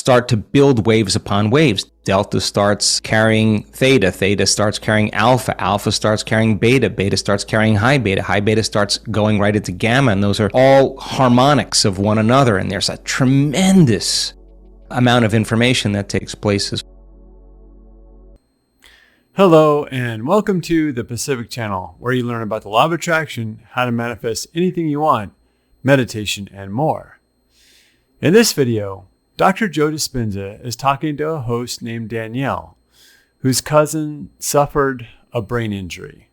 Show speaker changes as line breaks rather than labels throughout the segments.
start to build waves upon waves. Delta starts carrying theta, theta starts carrying alpha, alpha starts carrying beta, beta starts carrying high beta starts going right into gamma, and those are all harmonics of one another, and there's a tremendous amount of information that takes place.
Hello, and welcome to the Pacific Channel, where you learn about the law of attraction, how to manifest anything you want, meditation, and more. In this video, Dr. Joe Dispenza is talking to a host named Danielle, whose cousin suffered a brain injury.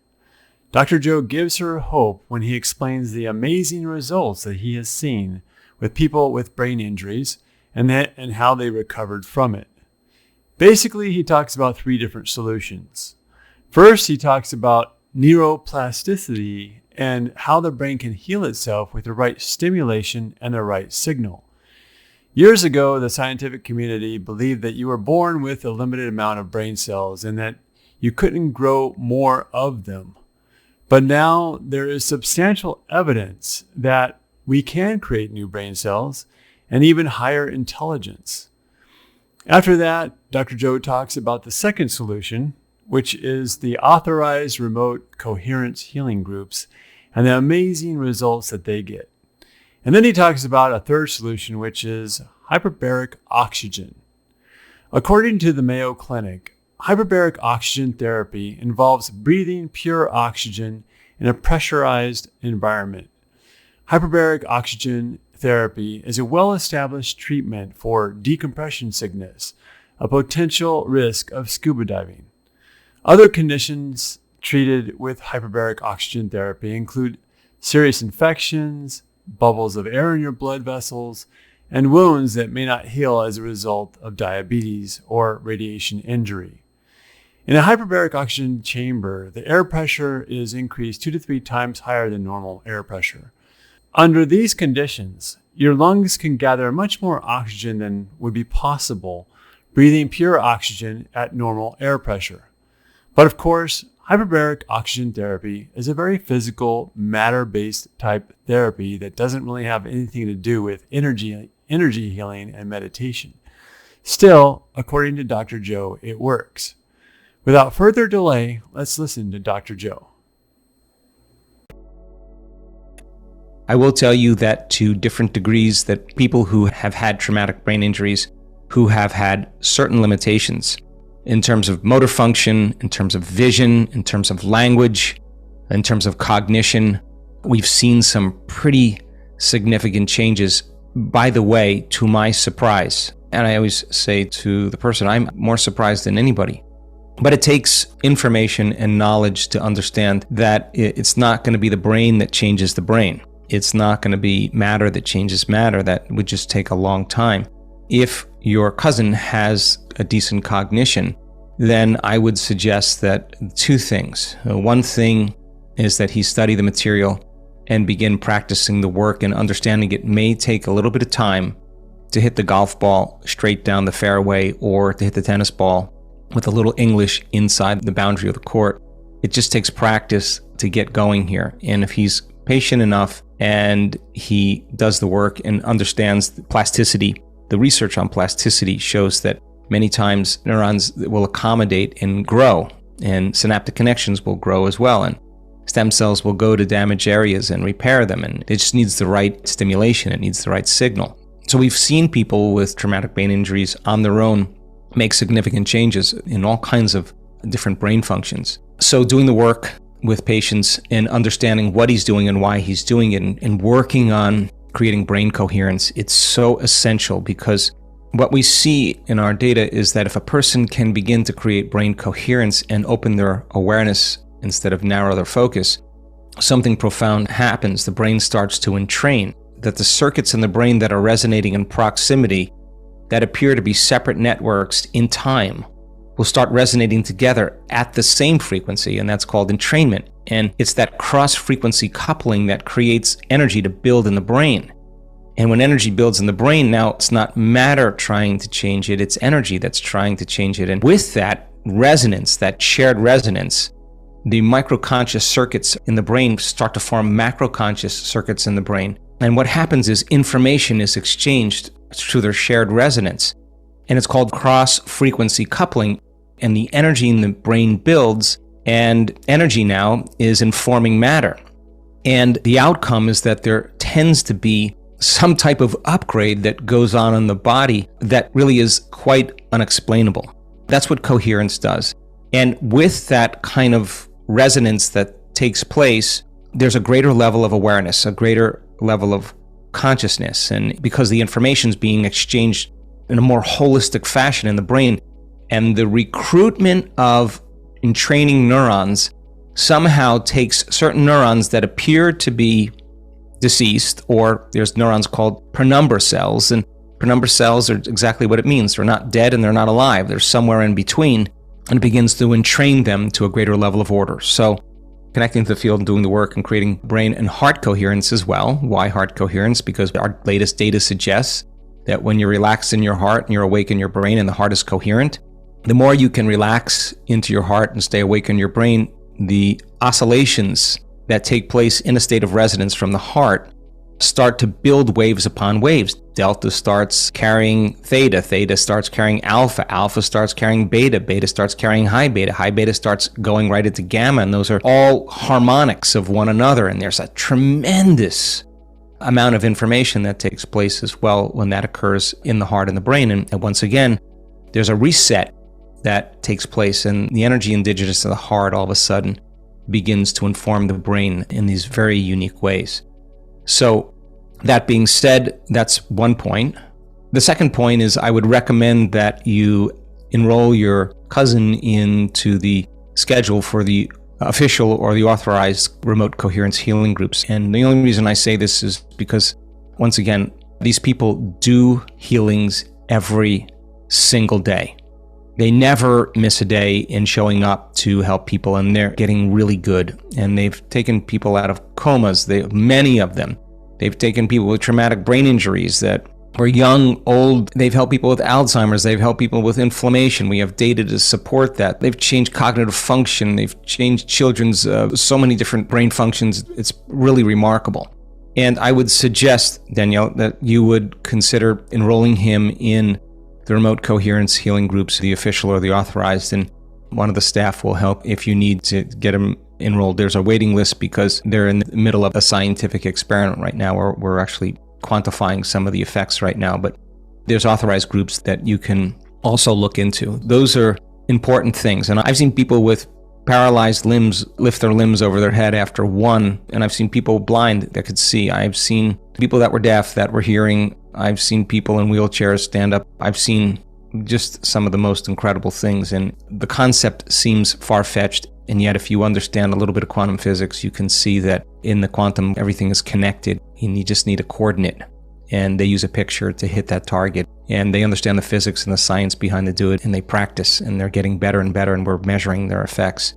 Dr. Joe gives her hope when he explains the amazing results that he has seen with people with brain injuries and how they recovered from it. Basically, he talks about three different solutions. First, he talks about neuroplasticity and how the brain can heal itself with the right stimulation and the right signal. Years ago, the scientific community believed that you were born with a limited amount of brain cells and that you couldn't grow more of them. But now there is substantial evidence that we can create new brain cells and even higher intelligence. After that, Dr. Joe talks about the second solution, which is the authorized remote coherence healing groups and the amazing results that they get. And then he talks about a third solution, which is hyperbaric oxygen. According to the Mayo Clinic, hyperbaric oxygen therapy involves breathing pure oxygen in a pressurized environment. Hyperbaric oxygen therapy is a well-established treatment for decompression sickness, a potential risk of scuba diving. Other conditions treated with hyperbaric oxygen therapy include serious infections, bubbles of air in your blood vessels, and wounds that may not heal as a result of diabetes or radiation injury. In a hyperbaric oxygen chamber, the air pressure is increased 2 to 3 times higher than normal air pressure. Under these conditions, your lungs can gather much more oxygen than would be possible breathing pure oxygen at normal air pressure. But of course, hyperbaric oxygen therapy is a very physical, matter-based type therapy that doesn't really have anything to do with energy healing and meditation. Still, according to Dr. Joe, it works. Without further delay, let's listen to Dr. Joe.
I will tell you that to different degrees that people who have had traumatic brain injuries, who have had certain limitations in terms of motor function, in terms of vision, in terms of language, in terms of cognition, we've seen some pretty significant changes. By the way, to my surprise, and I always say to the person, I'm more surprised than anybody. But it takes information and knowledge to understand that it's not going to be the brain that changes the brain. It's not going to be matter that changes matter. That would just take a long time. If your cousin has a decent cognition, then I would suggest that two things. One thing is that he study the material and begin practicing the work and understanding it may take a little bit of time to hit the golf ball straight down the fairway or to hit the tennis ball with a little English inside the boundary of the court. It just takes practice to get going here. And if he's patient enough and he does the work and understands the plasticity, the research on plasticity shows that many times neurons will accommodate and grow, and synaptic connections will grow as well, and stem cells will go to damaged areas and repair them, and it just needs the right stimulation, it needs the right signal. So we've seen people with traumatic brain injuries on their own make significant changes in all kinds of different brain functions. So doing the work with patients and understanding what he's doing and why he's doing it and working on creating brain coherence, it's so essential, because what we see in our data is that if a person can begin to create brain coherence and open their awareness instead of narrow their focus, something profound happens. The brain starts to entrain, that the circuits in the brain that are resonating in proximity that appear to be separate networks in time will start resonating together at the same frequency, and that's called entrainment. And it's that cross-frequency coupling that creates energy to build in the brain. And when energy builds in the brain, now it's not matter trying to change it, it's energy that's trying to change it. And with that resonance, that shared resonance, the microconscious circuits in the brain start to form macroconscious circuits in the brain. And what happens is information is exchanged through their shared resonance. and it's called cross-frequency coupling. And the energy in the brain builds, and energy now is informing matter. And the outcome is that there tends to be some type of upgrade that goes on in the body that really is quite unexplainable. That's what coherence does. And with that kind of resonance that takes place, there's a greater level of awareness, a greater level of consciousness. And because the information is being exchanged in a more holistic fashion in the brain, and the recruitment of entraining neurons somehow takes certain neurons that appear to be deceased, or there's neurons called penumbra cells, and penumbra cells are exactly what it means. They're not dead and they're not alive. They're somewhere in between, and it begins to entrain them to a greater level of order. So connecting to the field and doing the work and creating brain and heart coherence as well. Why heart coherence? Because our latest data suggests that when you're relaxed in your heart and you're awake in your brain and the heart is coherent, the more you can relax into your heart and stay awake in your brain, the oscillations that take place in a state of resonance from the heart start to build waves upon waves. Delta starts carrying theta, theta starts carrying alpha, alpha starts carrying beta, beta starts carrying high beta starts going right into gamma, and those are all harmonics of one another, and there's a tremendous amount of information that takes place as well when that occurs in the heart and the brain. And once again, there's a reset that takes place, and the energy indigenous to the heart all of a sudden begins to inform the brain in these very unique ways. So that being said, that's one point. The second point is I would recommend that you enroll your cousin into the schedule for the official or the authorized remote coherence healing groups. And the only reason I say this is because, once again, these people do healings every single day. They never miss a day in showing up to help people, and they're getting really good. And they've taken people out of comas, many of them. They've taken people with traumatic brain injuries that were young, old. They've helped people with Alzheimer's. They've helped people with inflammation. We have data to support that. They've changed cognitive function. They've changed children's so many different brain functions. It's really remarkable. And I would suggest, Danielle, that you would consider enrolling him in the remote coherence healing groups, the official or the authorized, and one of the staff will help if you need to get him enrolled. There's a waiting list because they're in the middle of a scientific experiment right now, or we're actually quantifying some of the effects right now, but there's authorized groups that you can also look into. Those are important things. And I've seen people with paralyzed limbs lift their limbs over their head after one, and I've seen people blind that could see. I've seen people that were deaf that were hearing. I've seen people in wheelchairs stand up. I've seen just some of the most incredible things, and the concept seems far-fetched, and yet if you understand a little bit of quantum physics, you can see that in the quantum everything is connected, and you just need a coordinate, and they use a picture to hit that target, and they understand the physics and the science behind to do it, and they practice, and they're getting better and better, and we're measuring their effects.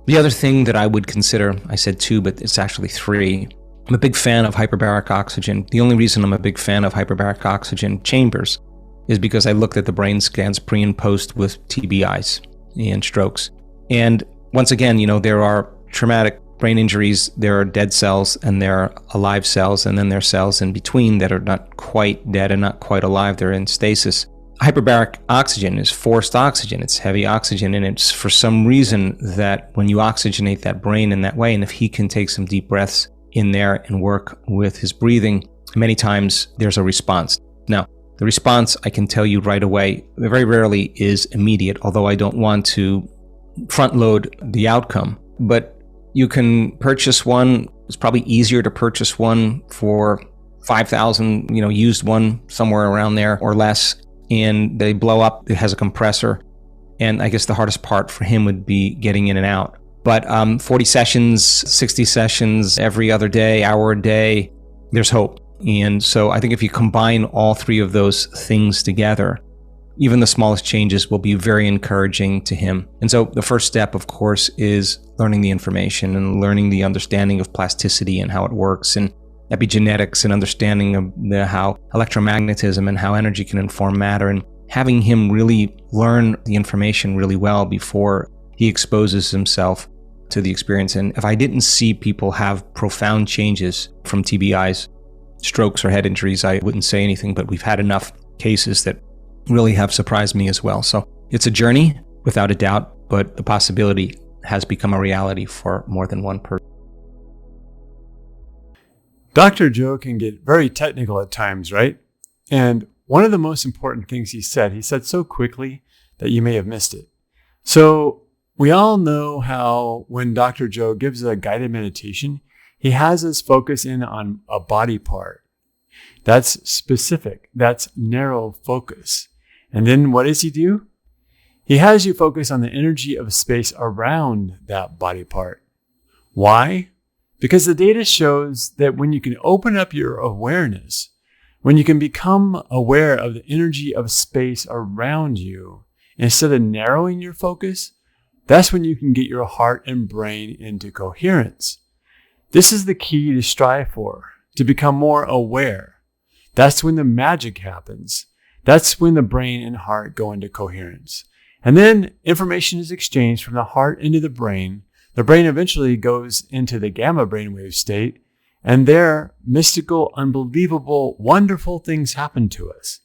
The other thing that I would consider, I said 2, but it's actually 3. I'm a big fan of hyperbaric oxygen. The only reason I'm a big fan of hyperbaric oxygen chambers is because I looked at the brain scans pre and post with TBIs and strokes. And once again, there are traumatic brain injuries, there are dead cells, and there are alive cells, and then there are cells in between that are not quite dead and not quite alive. They're in stasis. Hyperbaric oxygen is forced oxygen. It's heavy oxygen, and it's for some reason that when you oxygenate that brain in that way, and if he can take some deep breaths in there and work with his breathing, many times there's a response. Now, the response, I can tell you right away, very rarely is immediate, although I don't want to front load the outcome. But you can purchase one. It's probably easier to purchase one for $5,000, used one somewhere around there or less, and they blow up. It has a compressor, and I guess the hardest part for him would be getting in and out. But 40 sessions, 60 sessions every other day, hour a day, there's hope. And so I think if you combine all 3 of those things together, even the smallest changes will be very encouraging to him. And so the first step, of course, is learning the information and learning the understanding of plasticity and how it works, and epigenetics and understanding of how electromagnetism and how energy can inform matter, and having him really learn the information really well before he exposes himself to the experience. And if I didn't see people have profound changes from TBIs, strokes, or head injuries, I wouldn't say anything, but we've had enough cases that really have surprised me as well. So it's a journey, without a doubt, but the possibility has become a reality for more than one person.
Dr. Joe can get very technical at times, right? And one of the most important things he said so quickly that you may have missed it. So we all know how when Dr. Joe gives a guided meditation, he has us focus in on a body part. That's specific. That's narrow focus. And then what does he do? He has you focus on the energy of space around that body part. Why? Because the data shows that when you can open up your awareness, when you can become aware of the energy of space around you, instead of narrowing your focus, that's when you can get your heart and brain into coherence. This is the key to strive for, to become more aware. That's when the magic happens. That's when the brain and heart go into coherence. And then information is exchanged from the heart into the brain. The brain eventually goes into the gamma brainwave state, and there, mystical, unbelievable, wonderful things happen to us.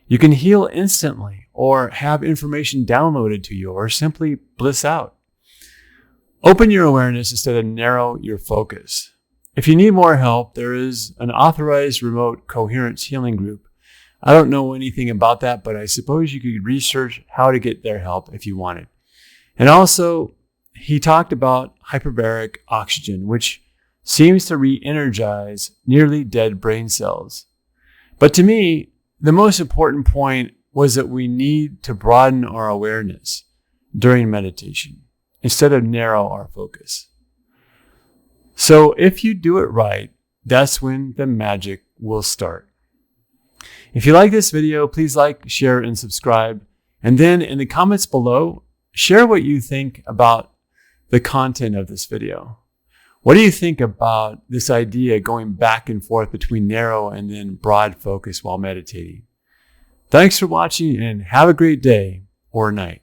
You can heal instantly, or have information downloaded to you, or simply bliss out. Open your awareness instead of narrow your focus. If you need more help, there is an authorized remote coherence healing group. I don't know anything about that, but I suppose you could research how to get their help if you wanted. And also, he talked about hyperbaric oxygen, which seems to re-energize nearly dead brain cells. But to me, the most important point was that we need to broaden our awareness during meditation instead of narrow our focus. So if you do it right, that's when the magic will start. If you like this video, please like, share, and subscribe. And then in the comments below, share what you think about the content of this video. What do you think about this idea going back and forth between narrow and then broad focus while meditating? Thanks for watching and have a great day or night.